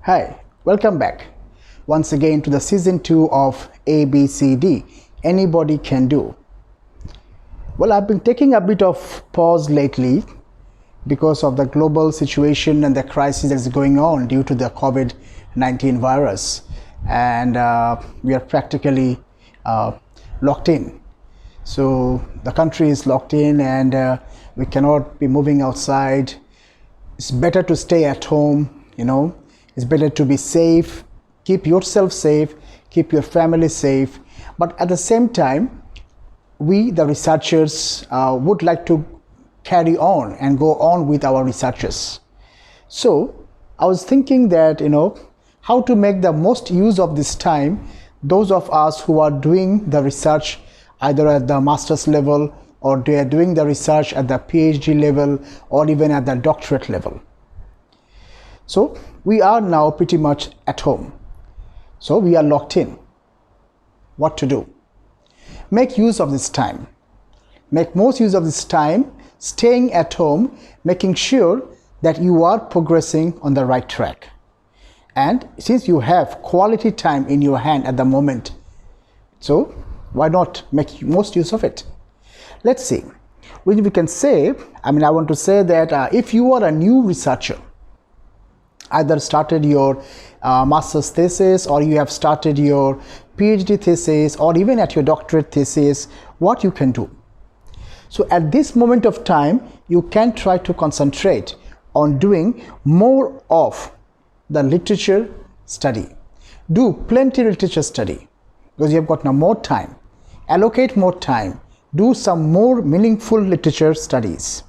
Hi, welcome back once again to the season 2 of ABCD, Anybody Can Do. Well, I've been taking a bit of pause lately because of the global situation and the crisis that is going on due to the COVID-19 virus, and we are practically locked in. So the country is locked in and we cannot be moving outside. It's better to stay at home, It's better to be safe, keep yourself safe, keep your family safe. But at the same time, we, the researchers, would like to carry on and go on with our researches. So I was thinking that, how to make the most use of this time, those of us who are doing the research either at the master's level or they are doing the research at the PhD level or even at the doctorate level. So we are now pretty much at home. So we are locked in. What to do? Make use of this time. Make most use of this time, staying at home, making sure that you are progressing on the right track. And since you have quality time in your hand at the moment, so why not make most use of it? Let's see. We can say, I want to say that if you are a new researcher, either started your master's thesis or you have started your PhD thesis or even at your doctorate thesis, what you can do. So at this moment of time, you can try to concentrate on doing more of the literature study. Do plenty literature study because you have got now more time. Allocate more time. Do some more meaningful literature studies.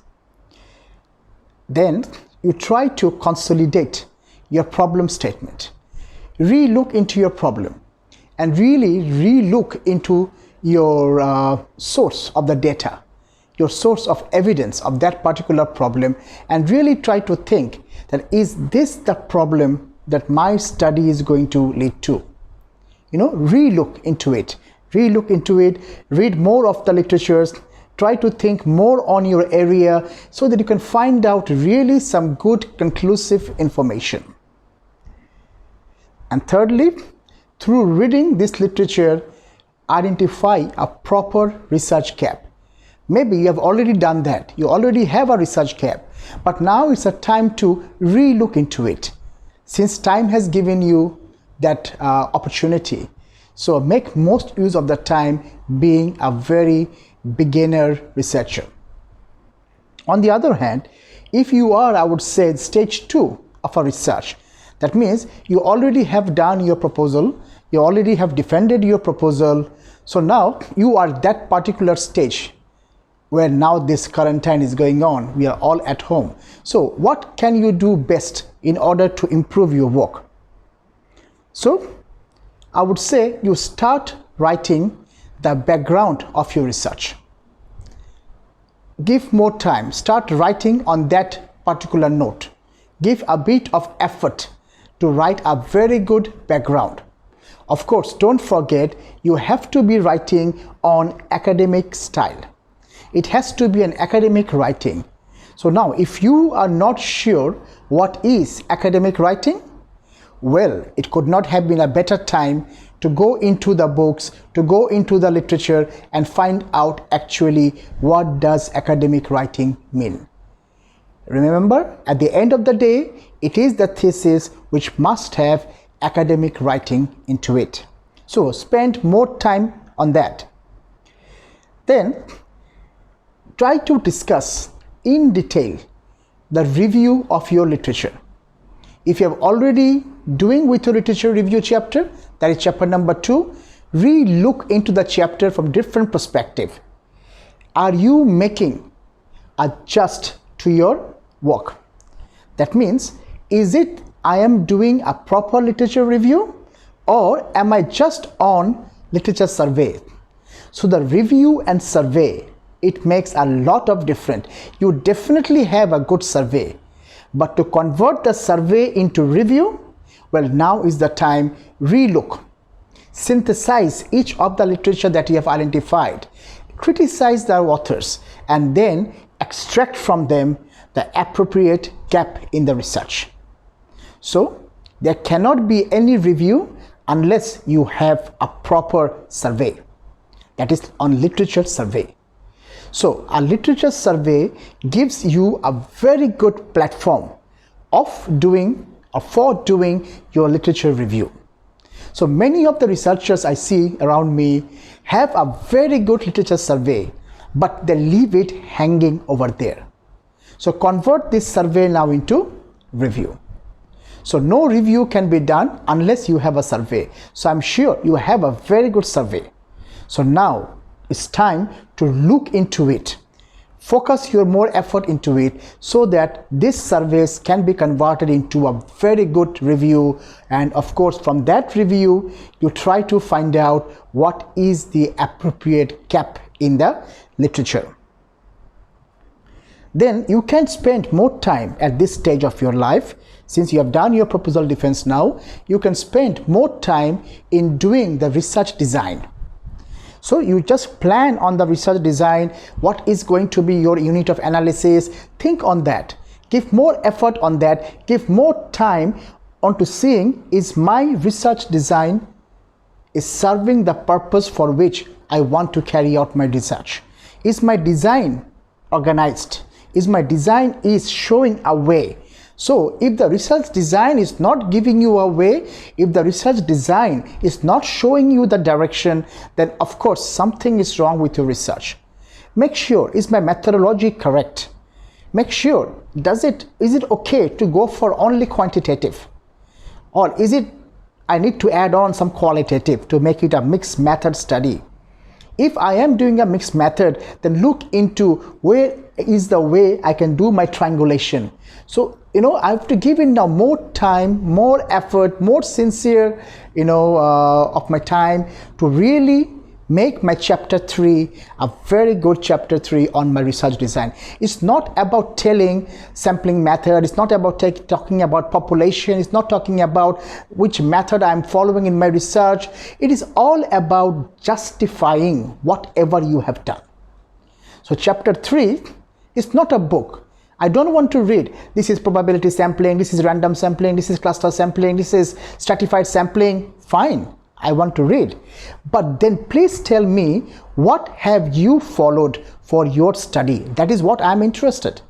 Then you try to consolidate your problem statement. Re-look into your problem and really re-look into your source of the data, your source of evidence of that particular problem, and really try to think that is this the problem that my study is going to lead to? Re-look into it. Re-look into it, read more of the literatures, try to think more on your area so that you can find out really some good conclusive information. And thirdly, through reading this literature, identify a proper research gap. Maybe you have already done that. You already have a research gap, but now it's a time to re-look into it since time has given you that opportunity. So make most use of the time being a very beginner researcher. On the other hand, if you are, I would say, stage 2 of a research, that means you already have done your proposal, you already have defended your proposal. So now you are that particular stage where now this quarantine is going on. We are all at home. So what can you do best in order to improve your work? So I would say you start writing the background of your research. Give more time. Start writing on that particular note. Give a bit of effort to write a very good background. Of course, don't forget you have to be writing on academic style. It has to be an academic writing. So now, if you are not sure what is academic writing, well, it could not have been a better time to go into the books, to go into the literature and find out actually what does academic writing mean. Remember, at the end of the day, it is the thesis which must have academic writing into it. So spend more time on that. Then try to discuss in detail the review of your literature. If you have already doing with your literature review chapter, that is chapter number 2, re-look into the chapter from different perspective. Are you making adjust to your work? That means, is it I am doing a proper literature review or am I just on literature survey? So the review and survey, it makes a lot of difference. You definitely have a good survey, but to convert the survey into review, well, now is the time. Relook, synthesize each of the literature that you have identified, criticize the authors, and then extract from them the appropriate gap in the research. So There cannot be any review unless you have a proper survey, that is on literature survey. So a literature survey gives you a very good platform of doing or for doing your literature review. So many of the researchers I see around me have a very good literature survey, but they leave it hanging over there. So convert this survey now into review. So no review can be done unless you have a survey. So I'm sure you have a very good survey. So now it's time to look into it. Focus your more effort into it so that these surveys can be converted into a very good review. And of course, from that review, you try to find out what is the appropriate gap in the literature. Then you can spend more time at this stage of your life. Since you have done your proposal defense now, you can spend more time in doing the research design. So you just plan on the research design, what is going to be your unit of analysis. Think on that, give more effort on that, give more time onto seeing, is my research design is serving the purpose for which I want to carry out my research? Is my design organized? Is my design is showing a way? So if the research design is not giving you a way, if the research design is not showing you the direction, then of course something is wrong with your research. Make sure, is my methodology correct? Make sure, is it okay to go for only quantitative? Or is it, I need to add on some qualitative to make it a mixed method study? If I am doing a mixed method, then look into where is the way I can do my triangulation. So, I have to give in now more time, more effort, more sincere, of my time to really make my chapter 3 a very good chapter 3 on my research design. It's not about telling sampling method. It's not about talking about population. It's not talking about which method I'm following in my research. It is all about justifying whatever you have done. So chapter 3 is not a book. I don't want to read, this is probability sampling, this is random sampling, this is cluster sampling, this is stratified sampling. Fine, I want to read. But then please tell me, what have you followed for your study? That is what I'm interested.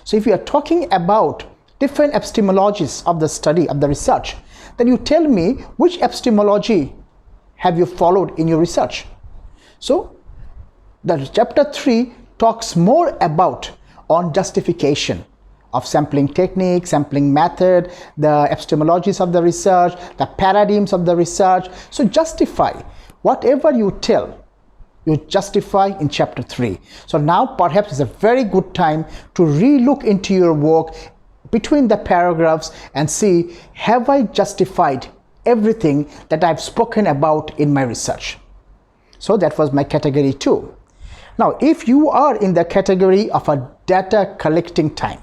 So if you are talking about different epistemologies of the study, of the research, then you tell me which epistemology have you followed in your research. So the chapter 3 talks more about on justification of sampling technique, sampling method, the epistemologies of the research, the paradigms of the research. So justify whatever you tell, you justify in chapter 3. So now perhaps it's a very good time to re-look into your work between the paragraphs and see, have I justified everything that I've spoken about in my research? So that was my category 2. Now, if you are in the category of a data collecting time,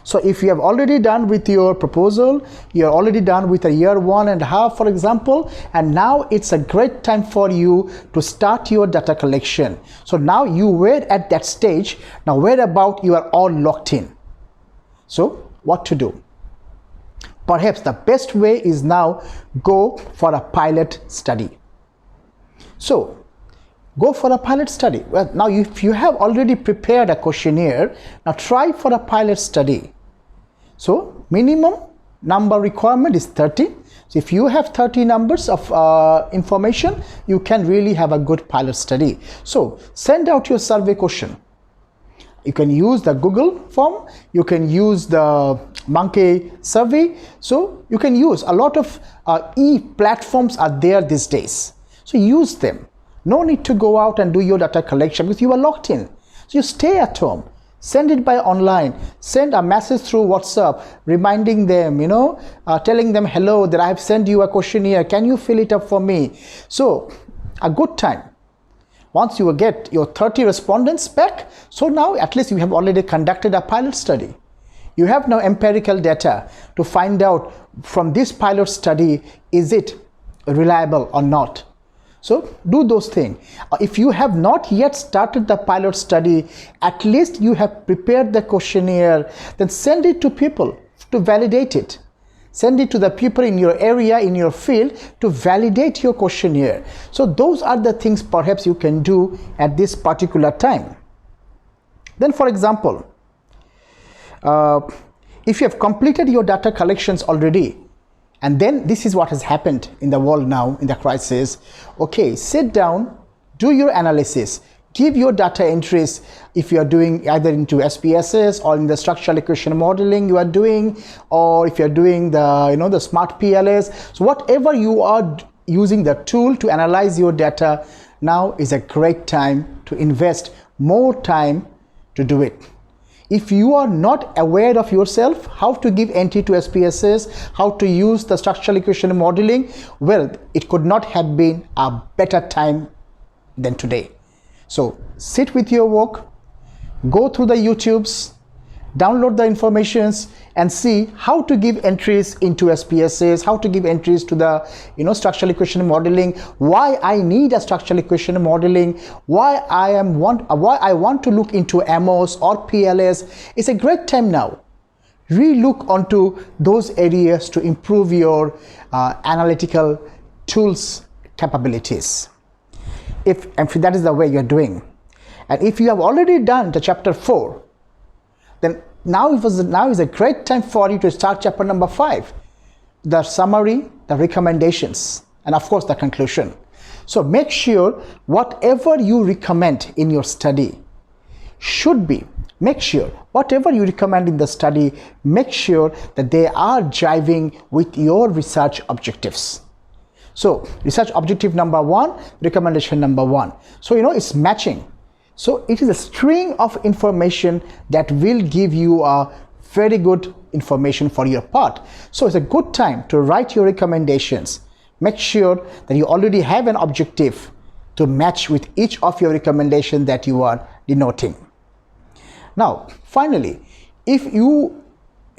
so if you have already done with your proposal, you're already done with a year 1.5, for example, and now it's a great time for you to start your data collection. So now you were at that stage, now whereabout you are all locked in. So what to do? Perhaps the best way is now go for a pilot study. So go for a pilot study. Well, now if you have already prepared a questionnaire, now try for a pilot study. So minimum number requirement is 30. So if you have 30 numbers of information, you can really have a good pilot study. So send out your survey question. You can use the Google form, you can use the Monkey survey. So you can use a lot of e-platforms are there these days. So use them. No need to go out and do your data collection because you are locked in. So you stay at home, send it by online, send a message through WhatsApp, reminding them, telling them, hello, that I have sent you a questionnaire. Can you fill it up for me? So a good time. Once you get your 30 respondents back, so now at least you have already conducted a pilot study. You have now empirical data to find out from this pilot study, is it reliable or not? So do those things. If you have not yet started the pilot study, at least you have prepared the questionnaire, then send it to people to validate it. Send it to the people in your area, in your field, to validate your questionnaire. So those are the things perhaps you can do at this particular time. Then, for example, if you have completed your data collections already, and then this is what has happened in the world now, in the crisis, okay, sit down, do your analysis, give your data entries if you are doing either into SPSS or in the structural equation modeling you are doing, or if you are doing the the smart PLS. So whatever you are using the tool to analyze your data, now is a great time to invest more time to do it. If you are not aware of yourself, how to give entry to SPSS, how to use the structural equation modeling, well, it could not have been a better time than today. So sit with your work, go through the YouTubes, download the informations and see how to give entries into SPSS, how to give entries to the structural equation modeling, why I need a structural equation modeling, why I want to look into MOS or PLS. It's a great time now. Re-look onto those areas to improve your analytical tools capabilities. If that is the way you're doing. And if you have already done the chapter 4, then now is a great time for you to start chapter number 5, the summary, the recommendations, and of course the conclusion. So make sure whatever you recommend in your study make sure whatever you recommend in the study, make sure that they are jiving with your research objectives. So research objective number 1, recommendation number 1. So it's matching. So it is a string of information that will give you a very good information for your part. So it's a good time to write your recommendations. Make sure that you already have an objective to match with each of your recommendations that you are denoting. Now, finally, if you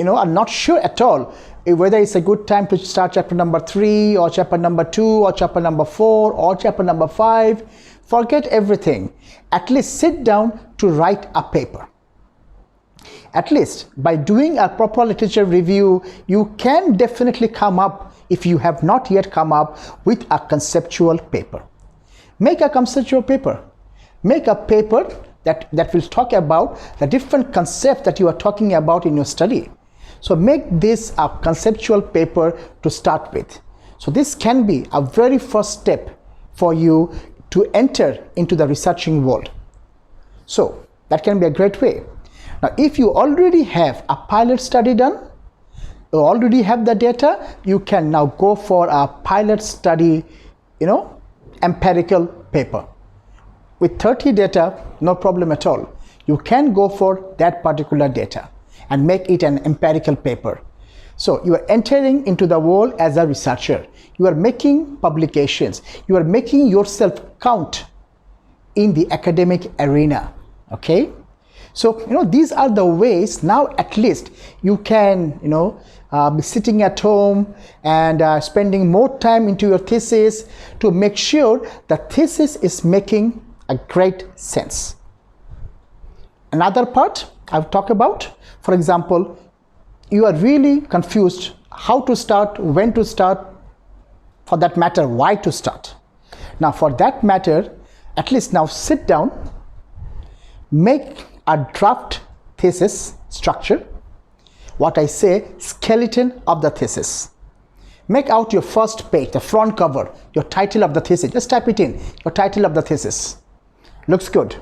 are not sure at all whether it's a good time to start chapter number 3 or chapter number 2 or chapter number 4 or chapter number 5, forget everything. At least sit down to write a paper. At least by doing a proper literature review, you can definitely come up, if you have not yet come up, with a conceptual paper. Make a conceptual paper. Make a paper that will talk about the different concepts that you are talking about in your study. So make this a conceptual paper to start with. So this can be a very first step for you to enter into the researching world. So that can be a great way. Now, if you already have a pilot study done, you already have the data, you can now go for a pilot study, empirical paper. With 30 data, no problem at all. You can go for that particular data and make it an empirical paper. So you are entering into the world as a researcher. You are making publications. You are making yourself count in the academic arena. Okay? So, these are the ways now at least you can, be sitting at home and spending more time into your thesis to make sure the thesis is making a great sense. Another part I've talked about, for example, you are really confused how to start, when to start, for that matter, why to start. Now, for that matter, at least now sit down, make a draft thesis structure, what I say, skeleton of the thesis. Make out your first page, the front cover, your title of the thesis. Just type it in, your title of the thesis. Looks good.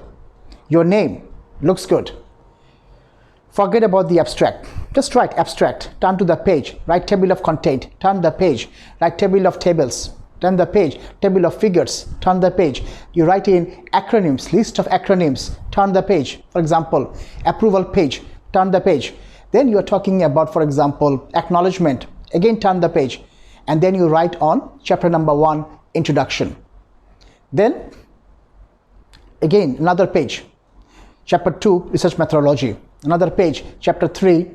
Your name looks good. Forget about the abstract. Just write abstract, turn to the page, write table of content, turn the page, write table of tables, turn the page, table of figures, turn the page. You write in acronyms, list of acronyms, turn the page. For example, approval page, turn the page. Then you are talking about, for example, acknowledgement, again turn the page. And then you write on chapter number 1, introduction. Then again another page, chapter 2, research methodology. Another page, chapter 3,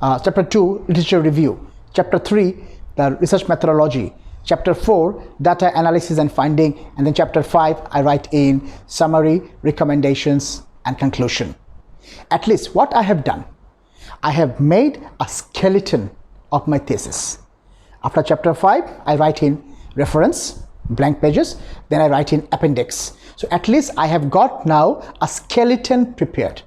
chapter 2, literature review. Chapter 3, the research methodology. Chapter 4, data analysis and finding. And then chapter 5, I write in summary, recommendations, and conclusion. At least what I have done, I have made a skeleton of my thesis. After chapter 5, I write in reference, blank pages, then I write in appendix. So at least I have got now a skeleton prepared.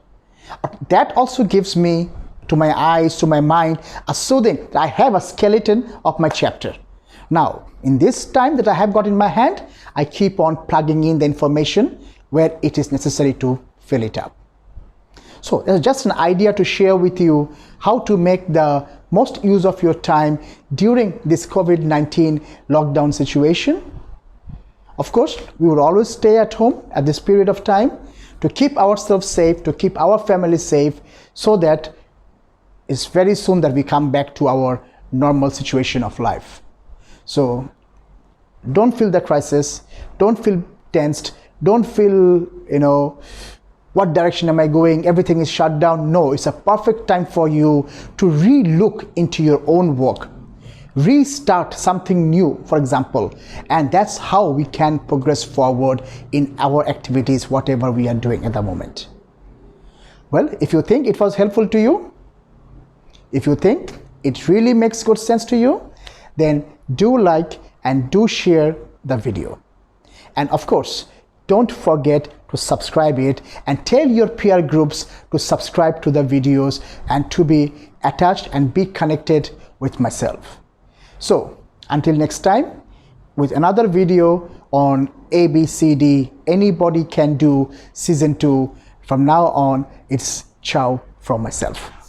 That also gives me, to my eyes, to my mind, a soothing that I have a skeleton of my chapter. Now, in this time that I have got in my hand, I keep on plugging in the information where it is necessary to fill it up. So it's just an idea to share with you how to make the most use of your time during this COVID-19 lockdown situation. Of course, we will always stay at home at this period of time to keep ourselves safe, to keep our family safe, so that it's very soon that we come back to our normal situation of life. So don't feel the crisis, don't feel tensed, don't feel, what direction am I going? Everything is shut down. No, it's a perfect time for you to re-look into your own work, restart something new, for example, and that's how we can progress forward in our activities, whatever we are doing at the moment. Well, if you think it was helpful to you, if you think it really makes good sense to you, then do like and do share the video. And of course, don't forget to subscribe it and tell your peer groups to subscribe to the videos and to be attached and be connected with myself. So until next time, with another video on ABCD, Anybody Can Do Season 2. From now on, it's ciao from myself.